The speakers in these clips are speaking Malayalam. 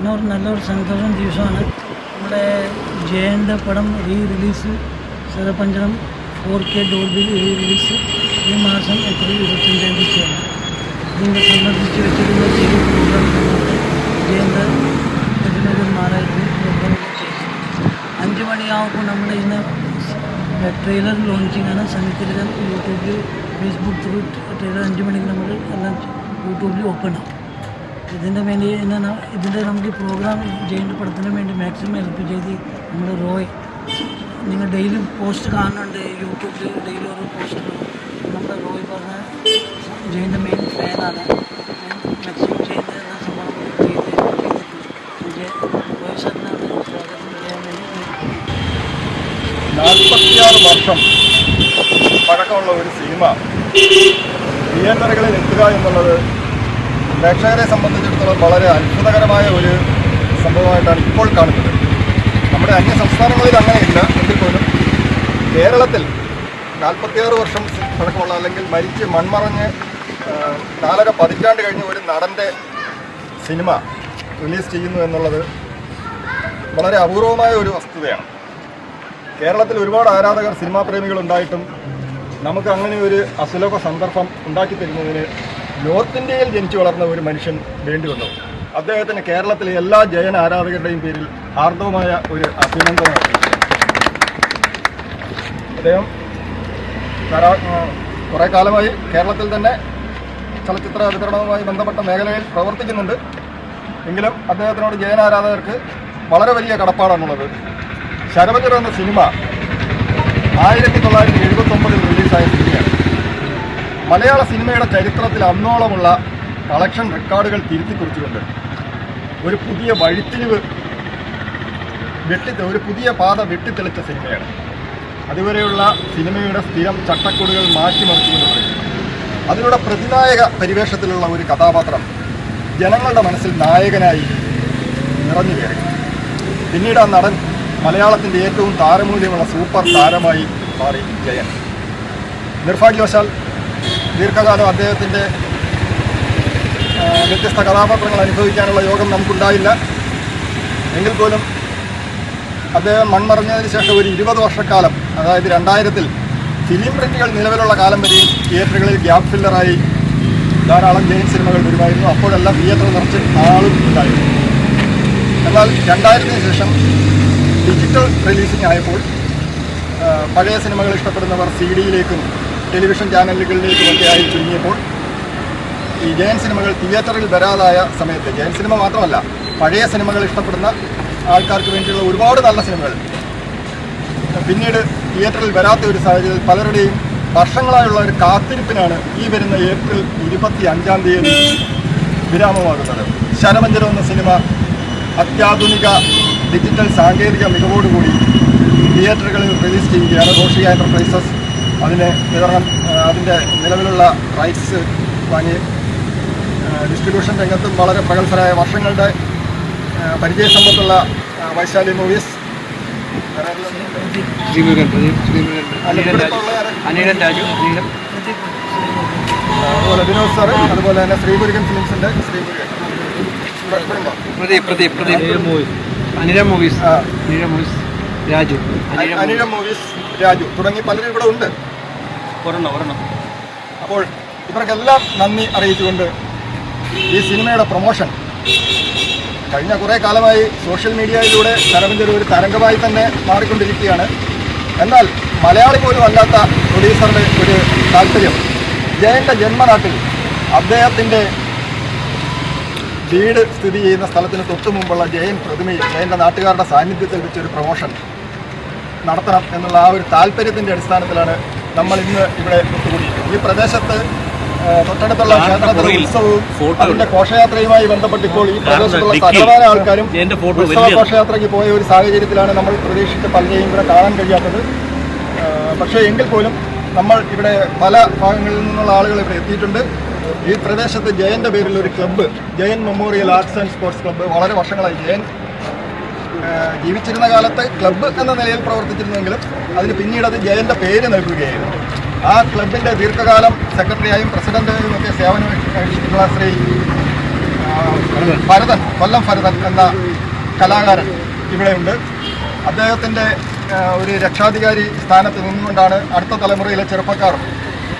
നല്ലൊരു സന്തോഷം ദിവസമാണ്. നമ്മുടെ ജയൻ്റെ പടം റിലീസ് സർവപഞ്ചനം 4K ഡോൾബി റിലീസ് ഈ മാസം ഏപ്രിൽ 25-ാം തീയതിയാണ്. ഇതിനെ സംബന്ധിച്ച് വെച്ചിട്ടുള്ള ചെറിയ പ്രോഗ്രാം ജയൻ്റെ ഇതിനൊരു മാറായിട്ട് പ്രോഗ്രാം ചെയ്തു. 5 മണിയാകുമ്പോൾ നമ്മൾ ഇന്ന് ട്രെയിലർ ലോഞ്ചിങ് ആണ്. സന്നിധിയിലും യൂട്യൂബിൽ ഫേസ്ബുക്ക് ത്രൂ ട്രെയിലർ 5 മണിക്ക് നമ്മൾ എല്ലാം യൂട്യൂബിൽ ഓപ്പൺ ആവും. ഇതിൻ്റെ വേണ്ടി ഇതിൻ്റെ നമുക്ക് പ്രോഗ്രാം ജയൻ്റെ പടത്തിന് വേണ്ടി മാക്സിമം ഹെൽപ്പ് ചെയ്ത് നമ്മുടെ റോയ്, നിങ്ങൾ ഡെയിലി പോസ്റ്റ് കാണുന്നുണ്ട് യൂട്യൂബിൽ, ഡെയിലി ഓരോ പോസ്റ്റ്. നമ്മുടെ റോയ് പറഞ്ഞ ജയൻ്റെ മെയിൻ ഫാനാണ്. മാക്സിമം ജയൻ്റെ എല്ലാ സംഭവം റോയ് സാറിനാണ് സ്വാഗതം ചെയ്യാൻ വേണ്ടി. 46 വർഷം പഴക്കമുള്ള ഒരു സിനിമ തിയേറ്ററുകളിൽ എത്തുക എന്നുള്ളത് പ്രേക്ഷകരെ സംബന്ധിച്ചിടത്തോളം വളരെ അത്ഭുതകരമായ ഒരു സംഭവമായിട്ടാണ് ഇപ്പോൾ കാണുന്നത്. നമ്മുടെ അന്യ സംസ്ഥാനങ്ങളിൽ അങ്ങനെയില്ല. എങ്കിൽ പോലും കേരളത്തിൽ 46 വർഷം പഴക്കമുള്ള, അല്ലെങ്കിൽ മരിച്ച് മൺമറഞ്ഞ് 4.5 പതിറ്റാണ്ട് കഴിഞ്ഞ് ഒരു നടൻ്റെ സിനിമ റിലീസ് ചെയ്യുന്നു എന്നുള്ളത് വളരെ അപൂർവമായ ഒരു വസ്തുതയാണ്. കേരളത്തിൽ ഒരുപാട് ആരാധകർ, സിനിമാ പ്രേമികളുണ്ടായിട്ടും നമുക്ക് അങ്ങനെ ഒരു അസുലഭ സന്ദർഭം ഉണ്ടാക്കി തരുന്നതിന് നോർത്ത് ഇന്ത്യയിൽ ജനിച്ചു വളർന്ന ഒരു മനുഷ്യൻ വേണ്ടി വന്നു. അദ്ദേഹത്തിന് കേരളത്തിലെ എല്ലാ ജയൻ ആരാധകരുടെയും പേരിൽ ഹാർദവമായ ഒരു അഭിനന്ദനം. അദ്ദേഹം കുറേ കാലമായി കേരളത്തിൽ തന്നെ ചലച്ചിത്ര വിതരണവുമായി ബന്ധപ്പെട്ട മേഖലയിൽ പ്രവർത്തിക്കുന്നുണ്ട്. എങ്കിലും അദ്ദേഹത്തിനോട് ജയൻ ആരാധകർക്ക് വളരെ വലിയ കടപ്പാടാണുള്ളത്. ശരവഞ്ചർ എന്ന സിനിമ 1979 റിലീസായ സിനിമയാണ്. മലയാള സിനിമയുടെ ചരിത്രത്തിൽ അന്നോളമുള്ള കളക്ഷൻ റെക്കോർഡുകൾ തിരുത്തിക്കുറിച്ചുകൊണ്ട് ഒരു പുതിയ വഴിത്തിരിവ് ഒരു പുതിയ പാത വെട്ടിത്തെളിച്ച സിനിമയാണ്. അതുവരെയുള്ള സിനിമയുടെ സ്ഥിരം ചട്ടക്കൂടുകൾ മാറ്റിമറിച്ചുകൊണ്ട് അതിലൂടെ പ്രതിനായക പരിവേഷത്തിലുള്ള ഒരു കഥാപാത്രം ജനങ്ങളുടെ മനസ്സിൽ നായകനായി നിറഞ്ഞു കയറി. പിന്നീട് ആ നടൻ മലയാളത്തിൻ്റെ ഏറ്റവും താരമൂല്യമുള്ള സൂപ്പർ താരമായി മാറി ജയൻ. നിർഭാഗ്യവശാൽ ദീർഘകാലം അദ്ദേഹത്തിൻ്റെ വ്യത്യസ്ത കഥാപാത്രങ്ങൾ അനുഭവിക്കാനുള്ള യോഗം നമുക്കുണ്ടായില്ല. എങ്കിൽ പോലും അദ്ദേഹം മൺമറഞ്ഞതിന് ശേഷം ഒരു 20 വർഷക്കാലം, അതായത് 2000-ൽ ഫിലിം പ്രിന്റുകൾ നിലവിലുള്ള കാലം വരെയും തിയേറ്ററുകളിൽ ഗ്യാപ്പ് ഫില്ലറായി ധാരാളം ജയൻ സിനിമകൾ വരുമായിരുന്നു. അപ്പോഴെല്ലാം തിയേറ്റർ നിറച്ച് ആളും ഉണ്ടായിരുന്നു. എന്നാൽ 2000-ന് ശേഷം ഡിജിറ്റൽ റിലീസിംഗ് ആയപ്പോൾ പഴയ സിനിമകൾ ഇഷ്ടപ്പെടുന്നവർ CD-യിലേക്കും ടെലിവിഷൻ ചാനലുകളിലേക്കുമൊക്കെ ആയി ചുരുങ്ങിയപ്പോൾ ഈ ജയൻ സിനിമകൾ തിയേറ്ററിൽ വരാതായ സമയത്ത്, ജയൻ സിനിമ മാത്രമല്ല പഴയ സിനിമകൾ ഇഷ്ടപ്പെടുന്ന ആൾക്കാർക്ക് വേണ്ടിയുള്ള ഒരുപാട് നല്ല സിനിമകൾ പിന്നീട് തിയേറ്ററിൽ വരാത്ത ഒരു സാഹചര്യത്തിൽ പലരുടെയും വർഷങ്ങളായുള്ള ഒരു കാത്തിരിപ്പിനാണ് ഈ വരുന്ന ഏപ്രിൽ 25-ാം തീയതി വിരാമമാകുന്നത്. ശരവഞ്ചരം എന്ന സിനിമ അത്യാധുനിക ഡിജിറ്റൽ സാങ്കേതിക മികവോടുകൂടി തിയേറ്ററുകളിൽ റിലീസ് ചെയ്യുകയാണ്. റോഷി എൻ്റർപ്രൈസസ് അതിൻ്റെ നിലവിലുള്ള റൈറ്റ്സ് വാങ്ങി ഡിസ്ട്രിബ്യൂഷൻ രംഗത്തും വളരെ പ്രഗത്ഭരായ വർഷങ്ങളുടെ പരിചയസമ്പത്തുള്ള വൈശാലി മൂവീസ്, അതുപോലെ വിനോദ് സാറ്, അതുപോലെ തന്നെ ശ്രീമുരുകൻ ഫിലിംസിൻ്റെ അനിഴം മൂവീസ്, രാജു തുടങ്ങി പലരും ഇവിടെ ഉണ്ട്. അപ്പോൾ ഇവർക്കെല്ലാം നന്ദി അറിയിച്ചുകൊണ്ട് ഈ സിനിമയുടെ പ്രൊമോഷൻ കഴിഞ്ഞ കുറേ കാലമായി സോഷ്യൽ മീഡിയയിലൂടെ ശരവഞ്ചർ ഒരു തരംഗമായി തന്നെ മാറിക്കൊണ്ടിരിക്കുകയാണ്. എന്നാൽ മലയാളി പോലും അല്ലാത്ത പ്രൊഡ്യൂസറുടെ ഒരു താല്പര്യം ജയൻ്റെ ജന്മനാട്ടിൽ അദ്ദേഹത്തിൻ്റെ വീട് സ്ഥിതി ചെയ്യുന്ന സ്ഥലത്തിന് തൊട്ടു മുമ്പുള്ള ജയൻ പ്രതിമയിൽ ജയൻ്റെ നാട്ടുകാരുടെ സാന്നിധ്യത്തിൽ വെച്ചൊരു പ്രൊമോഷൻ നടത്തണം എന്നുള്ള ആ ഒരു താല്പര്യത്തിൻ്റെ അടിസ്ഥാനത്തിലാണ് നമ്മൾ ഇന്ന് ഇവിടെ ഒത്തുകൂടിയത്. ഈ പ്രദേശത്ത് തൊട്ടടുത്തുള്ള ക്ഷേത്രത്തിലെ ഉത്സവവും അതിൻ്റെ ഘോഷയാത്രയുമായി ബന്ധപ്പെട്ട് ഇപ്പോൾ ഈ പ്രദേശത്തുള്ള സകലമായ ആൾക്കാരും ഉത്സവ ഘോഷയാത്രയ്ക്ക് പോയ ഒരു സാഹചര്യത്തിലാണ് നമ്മൾ പ്രതീക്ഷിച്ച പലരെയും ഇവിടെ കാണാൻ കഴിയാത്തത്. പക്ഷേ എങ്കിൽ പോലും നമ്മൾ ഇവിടെ പല ഭാഗങ്ങളിൽ നിന്നുള്ള ആളുകൾ ഇവിടെ എത്തിയിട്ടുണ്ട്. ഈ പ്രദേശത്ത് ജയൻ്റെ പേരിൽ ഒരു club, Jayan memorial arts and sports club, വളരെ വർഷങ്ങളായി ജയൻ ജീവിച്ചിരുന്ന കാലത്ത് ക്ലബ്ബ് എന്ന നിലയിൽ പ്രവർത്തിച്ചിരുന്നെങ്കിലും അതിന് പിന്നീട് അത് ജയൻ്റെ പേര് നൽകുകയായിരുന്നു. ആ ക്ലബിൻ്റെ ദീർഘകാലം സെക്രട്ടറിയായും പ്രസിഡന്റായും ഒക്കെ സേവനം അനുഷ്ഠിച്ചിട്ടുള്ള ശ്രീ ഭരതൻ, കൊല്ലം ഭരതൻ എന്ന കലാകാരൻ ഇവിടെയുണ്ട്. അദ്ദേഹത്തിൻ്റെ ഒരു രക്ഷാധികാരി സ്ഥാനത്ത് നിന്നുകൊണ്ടാണ് അടുത്ത തലമുറയിലെ ചെറുപ്പക്കാർ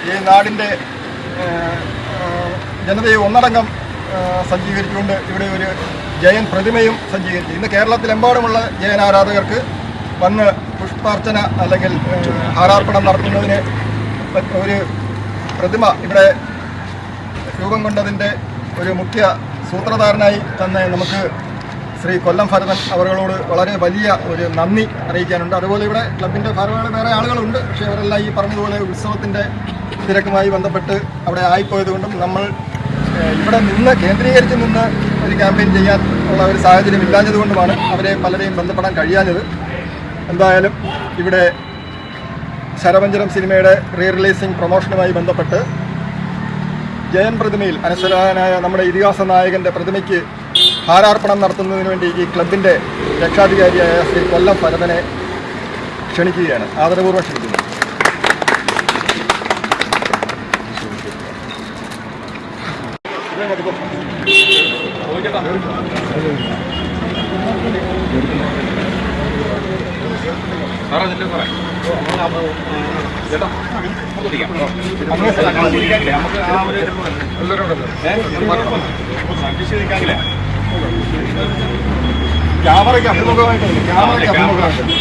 ഈ നാടിൻ്റെ ജനതയെ ഒന്നടങ്കം സജ്ജീകരിച്ചുകൊണ്ട് ഇവിടെ ഒരു ജയൻ പ്രതിമയും സജ്ജീകരിച്ചു. ഇന്ന് കേരളത്തിലെമ്പാടുമുള്ള ജയൻ ആരാധകർക്ക് വന്ന് പുഷ്പാർച്ചന അല്ലെങ്കിൽ ഹാരാർപ്പണം നടത്തുന്നതിന് ഒരു പ്രതിമ ഇവിടെ രൂപം കൊണ്ടതിൻ്റെ ഒരു മുഖ്യ സൂത്രധാരനായി തന്നെ നമുക്ക് ശ്രീ കൊല്ലം ഭരതൻ അവരോട് വളരെ വലിയ ഒരു നന്ദി അറിയിക്കാനുണ്ട്. അതുപോലെ ഇവിടെ ക്ലബിൻ്റെ ഭാരവാഹികൾ വേറെ ആളുകളുണ്ട്. പക്ഷേ അവരെല്ലാം ഈ പറഞ്ഞതുപോലെ ഉത്സവത്തിൻ്റെ തിരക്കുമായി ബന്ധപ്പെട്ട് അവിടെ ആയിപ്പോയതുകൊണ്ടും നമ്മൾ ഇവിടെ നിന്ന് കേന്ദ്രീകരിച്ച് നിന്ന് ഒരു ക്യാമ്പയിൻ ചെയ്യാൻ ഉള്ള ഒരു സാഹചര്യം ഇല്ലാഞ്ഞതുകൊണ്ടുമാണ് അവരെ പലരെയും ബന്ധപ്പെടാൻ കഴിയാഞ്ഞത്. എന്തായാലും ഇവിടെ ശരപഞ്ചരം സിനിമയുടെ റീ റിലീസിംഗ് പ്രൊമോഷനുമായി ബന്ധപ്പെട്ട് ജയൻ പ്രതിമയിൽ അനശ്വരനായ നമ്മുടെ ഇതിഹാസ നായകൻ്റെ പ്രതിമയ്ക്ക് ഹാരാർപ്പണം നടത്തുന്നതിന് വേണ്ടി ഈ ക്ലബിൻ്റെ രക്ഷാധികാരിയായ ശ്രീ കൊല്ലം ഭരതനെ ക്ഷണിക്കുകയാണ്, ആദരപൂർവ്വം ക്ഷണിക്കുന്നു. ക്യാമറയ്ക്ക് അഭിമുഖമായിട്ടില്ല, ക്യാമറയ്ക്ക് അഭിമുഖമായിട്ടില്ല,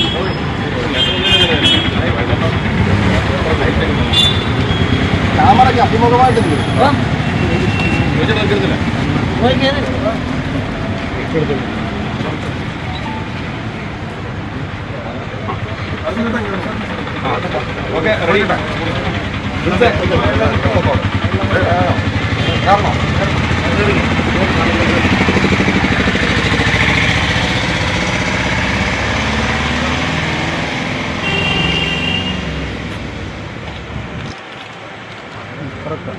ക്യാമറയ്ക്ക് അഭിമുഖമായിട്ടില്ല. Okay ready. കറക്റ്റ്.